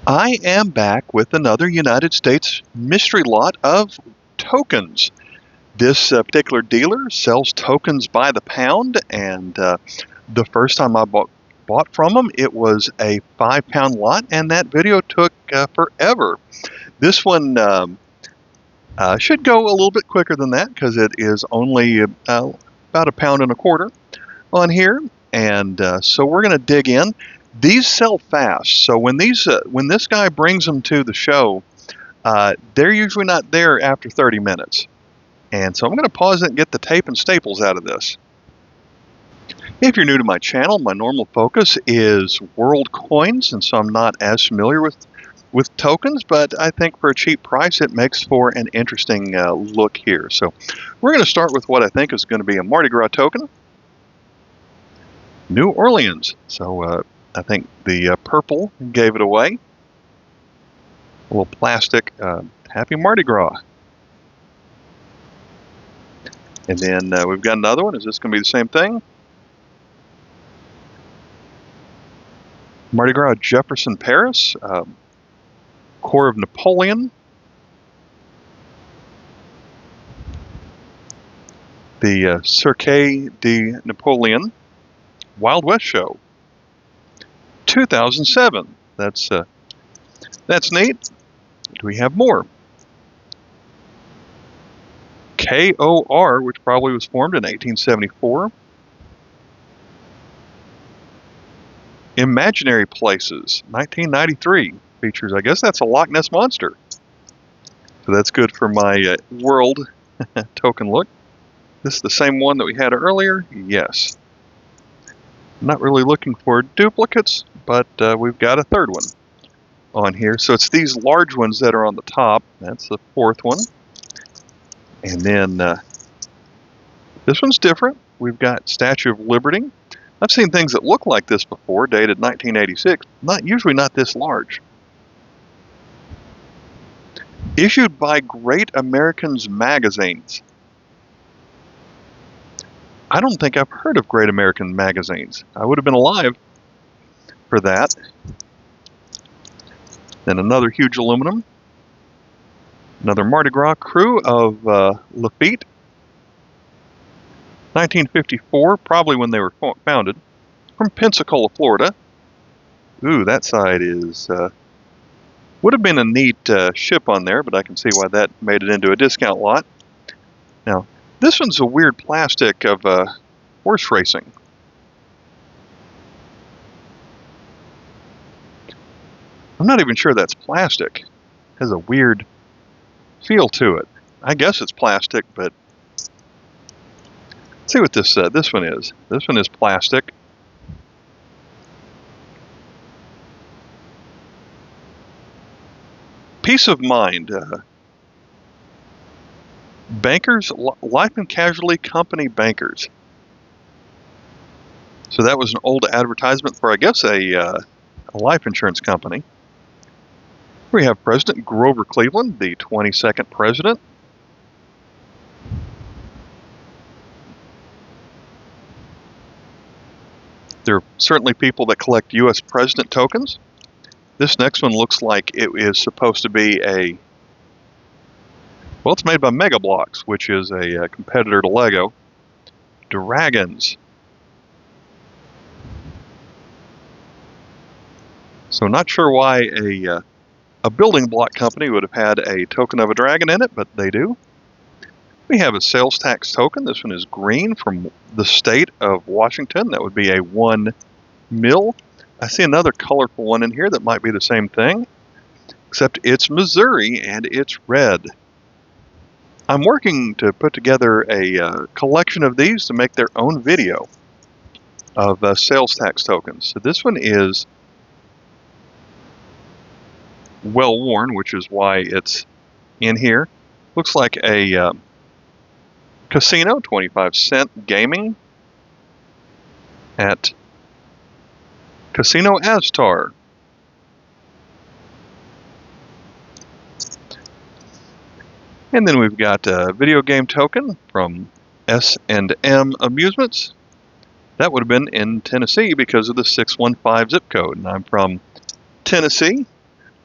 I am back with another United States mystery lot of tokens. This particular dealer sells tokens by the pound, and the first time I bought from him, it was a 5-pound lot, and that video took forever. This one should go a little bit quicker than that because it is only about 1.25 pounds on here, and so we're going to dig in. These sell fast, so when this guy brings them to the show, they're usually not there after 30 minutes. And so I'm going to pause it and get the tape and staples out of this. If you're new to my channel, my normal focus is world coins, and so I'm not as familiar with tokens, but I think for a cheap price it makes for an interesting look here. So we're going to start with what I think is going to be a Mardi Gras token. New Orleans. So I think the purple gave it away. A little plastic Happy Mardi Gras. And then we've got another one. Is this going to be the same thing? Mardi Gras Jefferson Paris. Corps of Napoleon. The Cirque de Napoleon Wild West Show. 2007. That's neat. Do we have more? KOR, which probably was formed in 1874. Imaginary Places, 1993. Features, I guess that's a Loch Ness Monster. So that's good for my world token look. This is the same one that we had earlier? Yes. I'm not really looking for duplicates, but we've got a third one on here. So it's these large ones that are on the top. That's the fourth one. And then this one's different. We've got Statue of Liberty. I've seen things that look like this before, dated 1986. Usually not this large. Issued by Great Americans magazines. I don't think I've heard of Great American magazines. I would have been alive for that. Then another huge aluminum. Another Mardi Gras crew of Lafitte. 1954, probably when they were founded. From Pensacola, Florida. Ooh, that side is... would have been a neat ship on there, but I can see why that made it into a discount lot. Now, this one's a weird plastic of horse racing. I'm not even sure that's plastic. It has a weird feel to it. I guess it's plastic, but let's see what this one is. This one is plastic. Peace of Mind. Bankers, Life and Casualty Company Bankers. So that was an old advertisement for, I guess, a life insurance company. We have President Grover Cleveland, the 22nd president. There are certainly people that collect U.S. president tokens. This next one looks like it is supposed to be well, it's made by Mega Bloks, which is a competitor to Lego. Dragons. So not sure why a building block company would have had a token of a dragon in it, but they do. We have a sales tax token. This one is green from the state of Washington. That would be a 1 mil. I see another colorful one in here that might be the same thing, except it's Missouri and it's red. I'm working to put together a collection of these to make their own video of sales tax tokens. So this one is well worn, which is why it's in here. Looks like a casino, 25-cent gaming at Casino Astar. And then we've got a video game token from S&M Amusements. That would have been in Tennessee because of the 615 zip code. And I'm from Tennessee.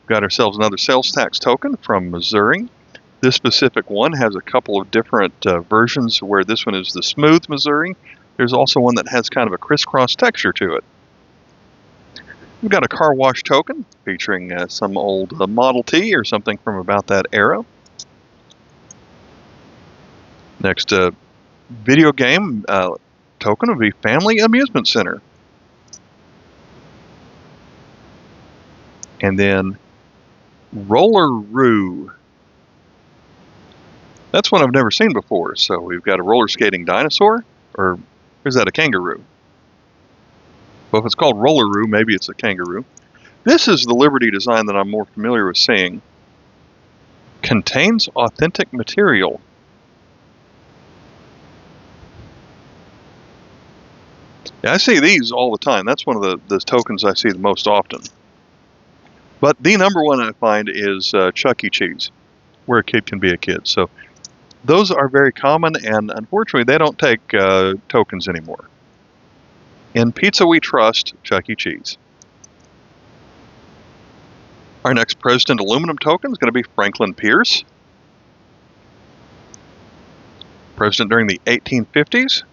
Got ourselves another sales tax token from Missouri. This specific one has a couple of different versions where this one is the smooth Missouri. There's also one that has kind of a crisscross texture to it. We've got a car wash token featuring some old Model T or something from about that era. Next video game token would be Family Amusement Center. And then Roller-Roo. That's one I've never seen before. So we've got a roller skating dinosaur, or is that a kangaroo? Well, if it's called Roller-Roo, maybe it's a kangaroo. This is the Liberty design that I'm more familiar with seeing. Contains authentic material. Yeah, I see these all the time. That's one of the tokens I see the most often. But the number one I find is Chuck E. Cheese, where a kid can be a kid. So those are very common, and unfortunately, they don't take tokens anymore. In Pizza We Trust, Chuck E. Cheese. Our next President aluminum token is going to be Franklin Pierce. President during the 1850s.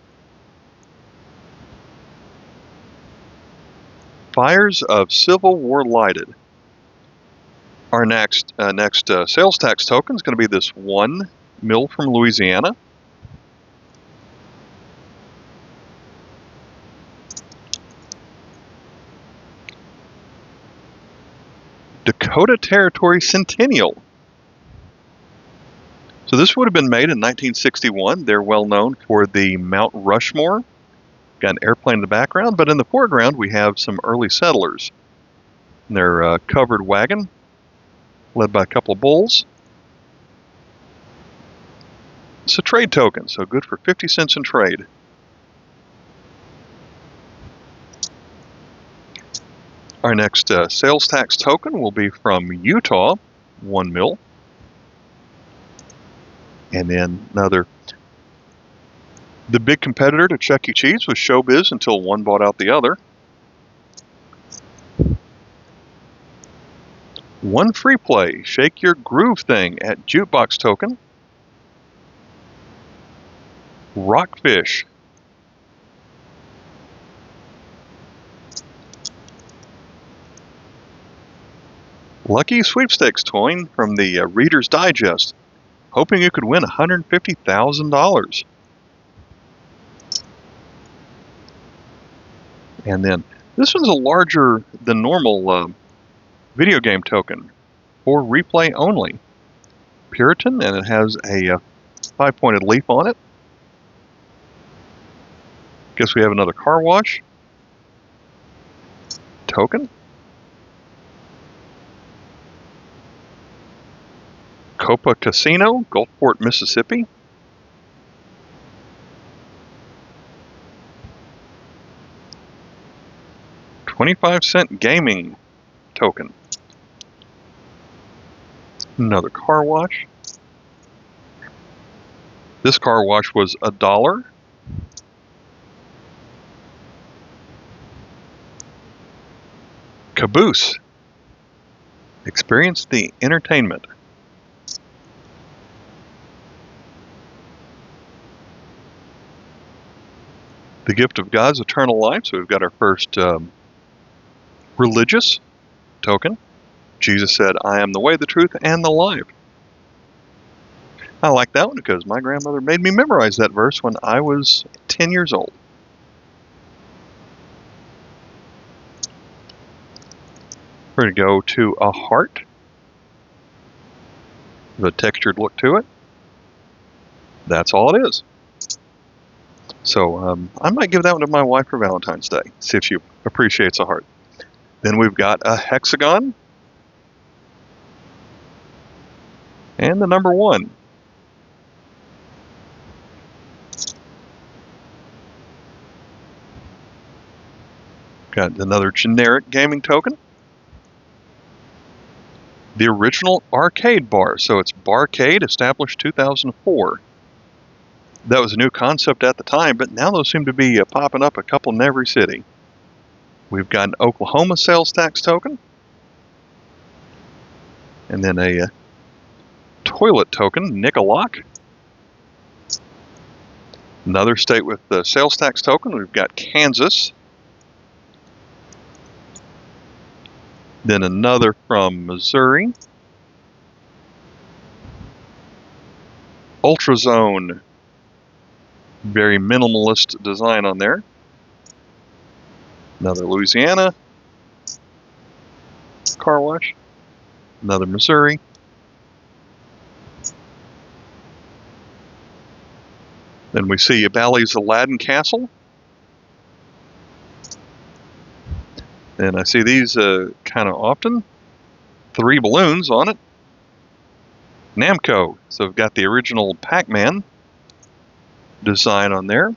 Fires of Civil War lighted. Our next sales tax token is going to be this one mill from Louisiana. Dakota Territory Centennial. So this would have been made in 1961. They're well known for the Mount Rushmore. Got an airplane in the background, but in the foreground we have some early settlers. And their covered wagon, led by a couple of bulls. It's a trade token, so good for 50 cents in trade. Our next sales tax token will be from Utah, 1 mil. And then another. The big competitor to Chuck E. Cheese was Showbiz until one bought out the other. One free play, Shake Your Groove Thing at Jukebox token. Rockfish. Lucky Sweepstakes coin from the Reader's Digest. Hoping you could win $150,000. And then this one's a larger than normal video game token for replay only. Puritan, and it has a 5-pointed leaf on it. Guess we have another car wash token. Copa Casino, Gulfport, Mississippi. $0.25 gaming token. Another car wash. This car wash was $1. Caboose. Experience the entertainment. The gift of God's eternal life. So we've got our first religious token. Jesus said, I am the way, the truth, and the life. I like that one because my grandmother made me memorize that verse when I was 10 years old. We're going to go to a heart. The textured look to it. That's all it is. So I might give that one to my wife for Valentine's Day. See if she appreciates a heart. Then we've got a hexagon. And the number 1. Got another generic gaming token. The original arcade bar. So it's Barcade, established 2004. That was a new concept at the time, but now those seem to be popping up a couple in every city. We've got an Oklahoma sales tax token. And then a toilet token, Nick-a-Lock. Another state with the sales tax token, we've got Kansas. Then another from Missouri. Ultrazone. Very minimalist design on there. Another Louisiana car wash. Another Missouri. Then we see Bally's Aladdin Castle. And I see these kind of often. 3 balloons on it. Namco. So we've got the original Pac-Man design on there.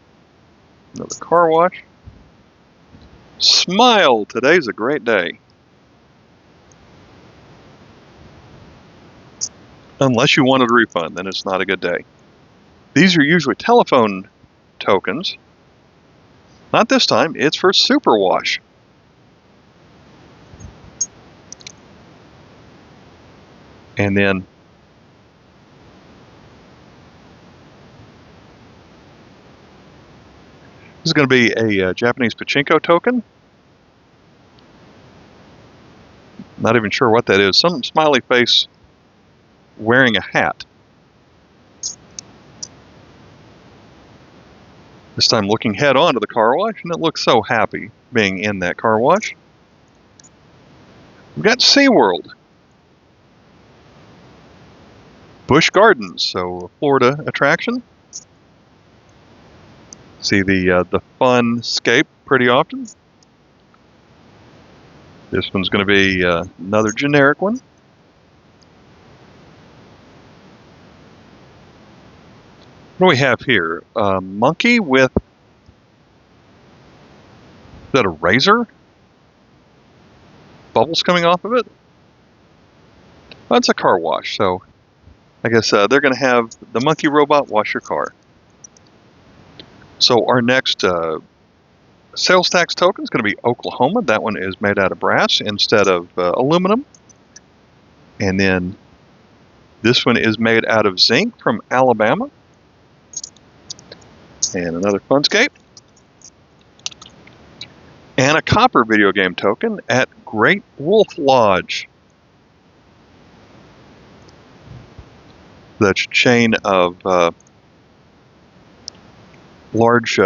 Another car wash. Smile. Today's a great day. Unless you wanted a refund, then it's not a good day. These are usually telephone tokens. Not this time. It's for Superwash. And then this is going to be a Japanese Pachinko token. Not even sure what that is. Some smiley face wearing a hat. This time looking head on to the car wash, and it looks so happy being in that car wash. We've got SeaWorld. Busch Gardens, so a Florida attraction. See the fun scape pretty often. This one's going to be another generic one. What do we have here? A monkey with, is that a razor? Bubbles coming off of it? Oh, it's a car wash, so I guess they're going to have the monkey robot wash your car. So our next sales tax token is going to be Oklahoma. That one is made out of brass instead of aluminum. And then this one is made out of zinc from Alabama. And another Funscape. And a copper video game token at Great Wolf Lodge. That's a chain of large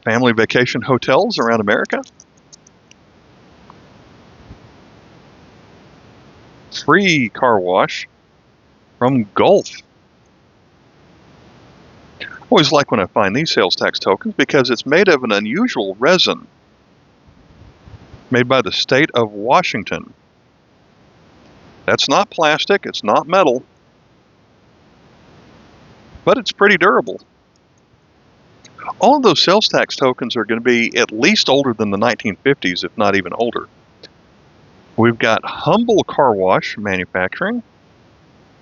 family vacation hotels around America. Free car wash from Gulf. I always like when I find these sales tax tokens because it's made of an unusual resin made by the state of Washington. That's not plastic, it's not metal, but it's pretty durable. All of those sales tax tokens are going to be at least older than the 1950s, if not even older. We've got Humble Car Wash Manufacturing,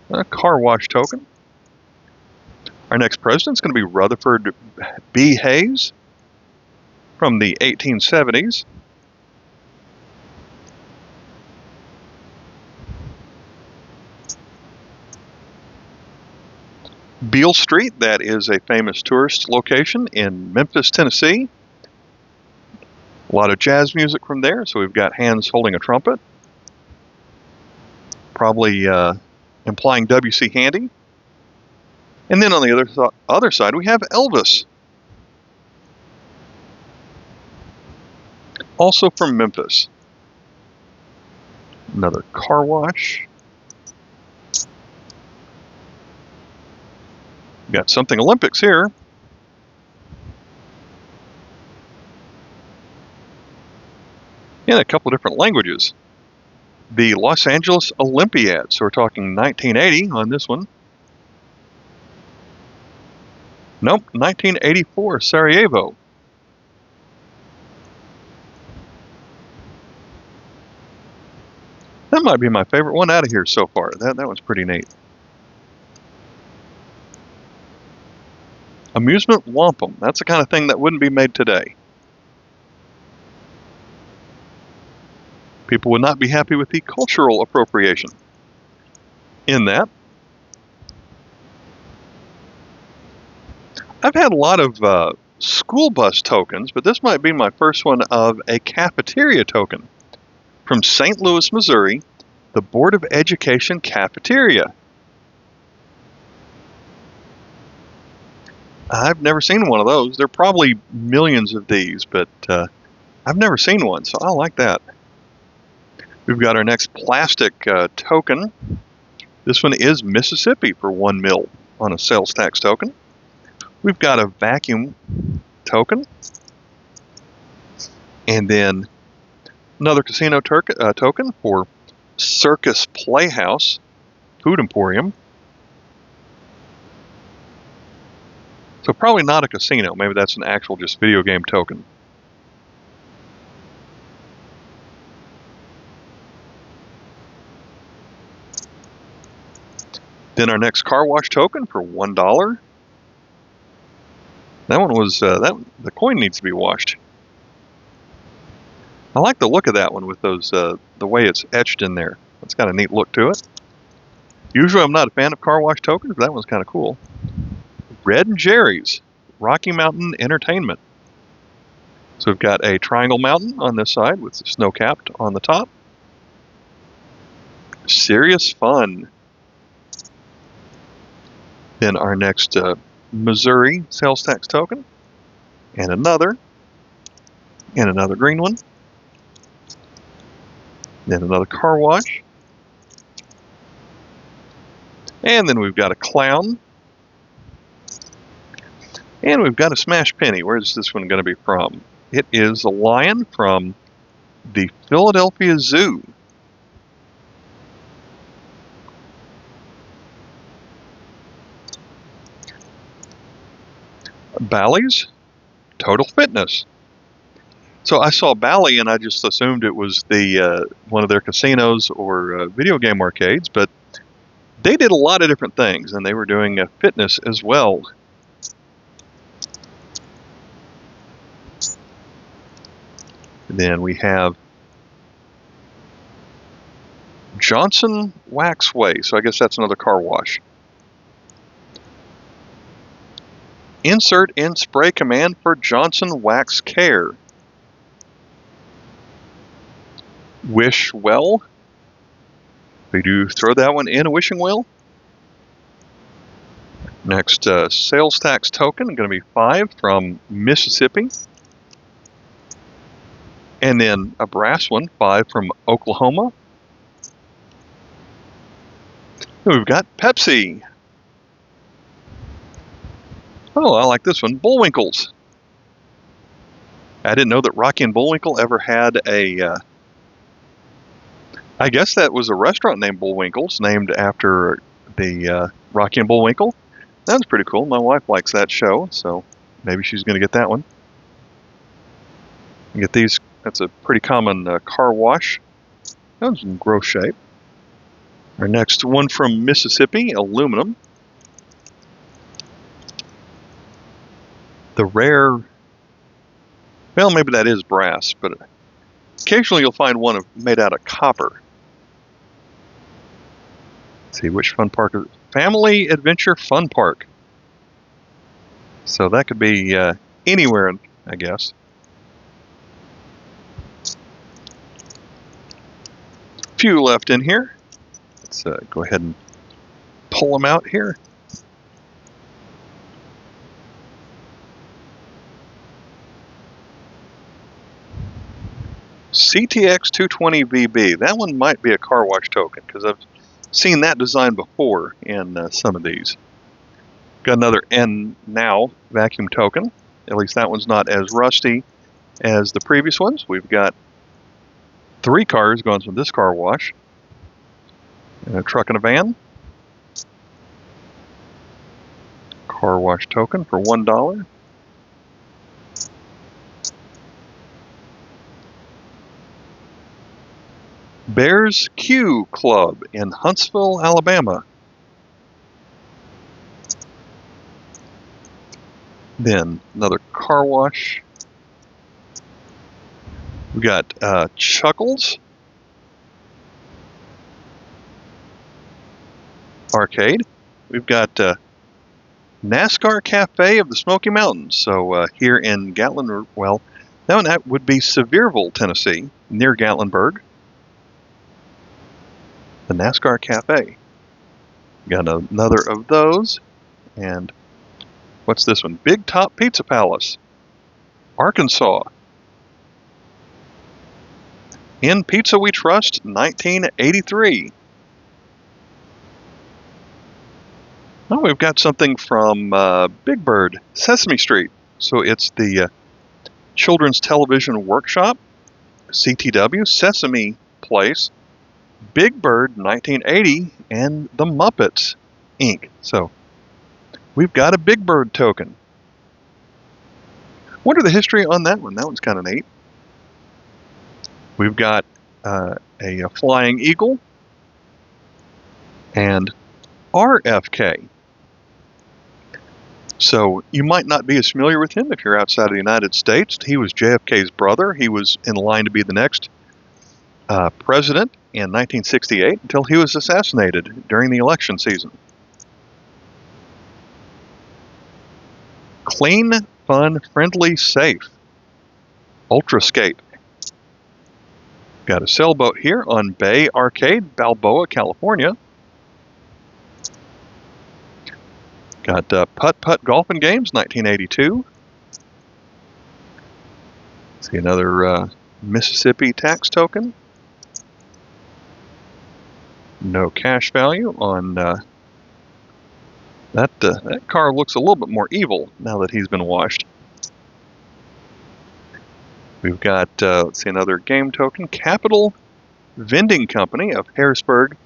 a car wash token. Our next president is going to be Rutherford B. Hayes from the 1870s. Beale Street, that is a famous tourist location in Memphis, Tennessee. A lot of jazz music from there, so we've got hands holding a trumpet. Probably implying W.C. Handy. And then on the other side, we have Elvis. Also from Memphis. Another car wash. Got something Olympics here. In a couple different languages. The Los Angeles Olympiad. So we're talking 1980 on this one. Nope, 1984, Sarajevo. That might be my favorite one out of here so far. That one's pretty neat. Amusement wampum. That's the kind of thing that wouldn't be made today. People would not be happy with the cultural appropriation. in that. I've had a lot of school bus tokens, but this might be my first one of a cafeteria token. From St. Louis, Missouri, the Board of Education Cafeteria. I've never seen one of those. There are probably millions of these, but I've never seen one, so I like that. We've got our next plastic token. This one is Mississippi for 1 mil on a sales tax token. We've got a vacuum token. And then another casino token for Circus Playhouse Food Emporium. So probably not a casino. Maybe that's an actual just video game token. Then our next car wash token for $1. That one was the coin needs to be washed. I like the look of that one with those the way it's etched in there. It's got a neat look to it. Usually I'm not a fan of car wash tokens, but that one's kind of cool. Red and Jerry's Rocky Mountain Entertainment. So we've got a triangle mountain on this side with the snow capped on the top. Serious Fun. Then our next Missouri sales tax token, and another green one. Then another car wash. And then we've got a clown. And we've got a smash penny. Where's this one going to be from? It is a lion from the Philadelphia Zoo. Bally's Total Fitness. So I saw Bally and I just assumed it was the one of their casinos or video game arcades, but they did a lot of different things, and they were doing fitness as well. Then we have Johnson Waxway, so I guess that's another car wash. Insert in spray command for Johnson Wax Care. Wish well. We do throw that one in a wishing well. Next sales tax token, going to be 5 from Mississippi. And then a brass one, 5 from Oklahoma. And we've got Pepsi. Oh, I like this one, Bullwinkles. I didn't know that Rocky and Bullwinkle ever had a, I guess that was a restaurant named Bullwinkles, named after the Rocky and Bullwinkle. That's pretty cool. My wife likes that show, so maybe she's going to get that one. You get these, that's a pretty common car wash. That one's in gross shape. Our next one from Mississippi, aluminum. The rare, well, maybe that is brass, but occasionally you'll find one made out of copper. Let's see, which fun park is it? Family Adventure Fun Park. So that could be anywhere, I guess. Few left in here. Let's go ahead and pull them out here. CTX 220VB. That one might be a car wash token because I've seen that design before in some of these. Got another N Now vacuum token. At least that one's not as rusty as the previous ones. We've got 3 cars going from this car wash. And a truck and a van. Car wash token for $1. Bears Q Club in Huntsville, Alabama. Then another car wash. We got Chuckles. arcade. We've got NASCAR Cafe of the Smoky Mountains. So here in Gatlinburg, well, that would be Sevierville, Tennessee, near Gatlinburg. The NASCAR Cafe. Got another of those. And what's this one? Big Top Pizza Palace, Arkansas. In Pizza We Trust, 1983. Oh, we've got something from Big Bird, Sesame Street. So it's the Children's Television Workshop, CTW, Sesame Place, Big Bird, 1980, and The Muppets, Inc. So we've got a Big Bird token. Wonder the history on that one. That one's kind of neat. We've got a Flying Eagle and RFK. So you might not be as familiar with him if you're outside of the United States. He was JFK's brother. He was in line to be the next president in 1968 until he was assassinated during the election season. Clean, fun, friendly, safe. Ultrascape. Got a sailboat here on Bay Arcade, Balboa, California. Got Putt Putt Golf and Games, 1982. See another Mississippi tax token. No cash value on that car. Looks a little bit more evil now that he's been washed. We've got, let's see, another game token. Capital Vending Company of Harrisburg,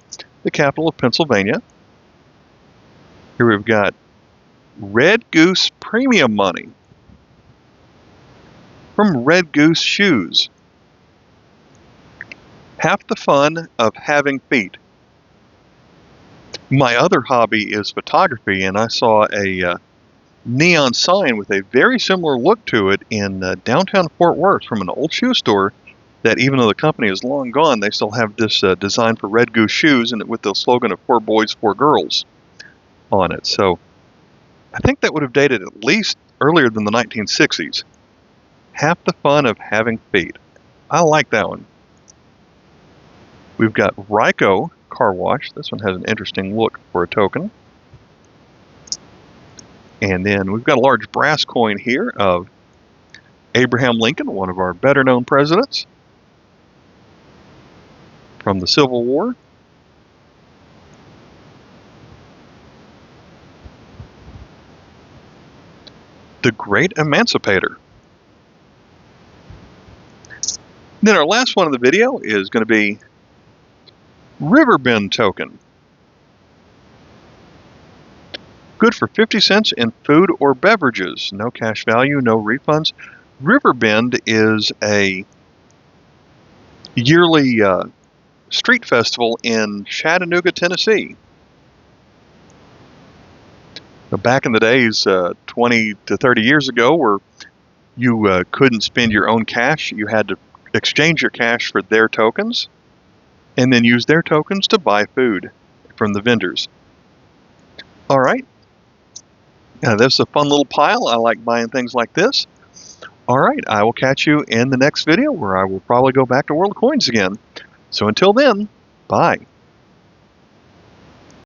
the capital of Pennsylvania. Here we've got Red Goose Premium Money from Red Goose Shoes. Half the fun of having feet. My other hobby is photography, and I saw a neon sign with a very similar look to it in downtown Fort Worth from an old shoe store that, even though the company is long gone, they still have this design for Red Goose Shoes, and with the slogan of 4 boys, 4 girls on it. So I think that would have dated at least earlier than the 1960s. Half the fun of having feet. I like that one. We've got Ryko Car Wash. This one has an interesting look for a token. And then we've got a large brass coin here of Abraham Lincoln, one of our better known presidents from the Civil War. The Great Emancipator. Then our last one of the video is going to be Riverbend token. Good for 50 cents in food or beverages. No cash value, no refunds. Riverbend is a yearly street festival in Chattanooga, Tennessee. Back in the days, 20 to 30 years ago, where you couldn't spend your own cash, you had to exchange your cash for their tokens, and then use their tokens to buy food from the vendors. All right. Now, this is a fun little pile. I like buying things like this. All right, I will catch you in the next video where I will probably go back to World of Coins again. So until then, bye.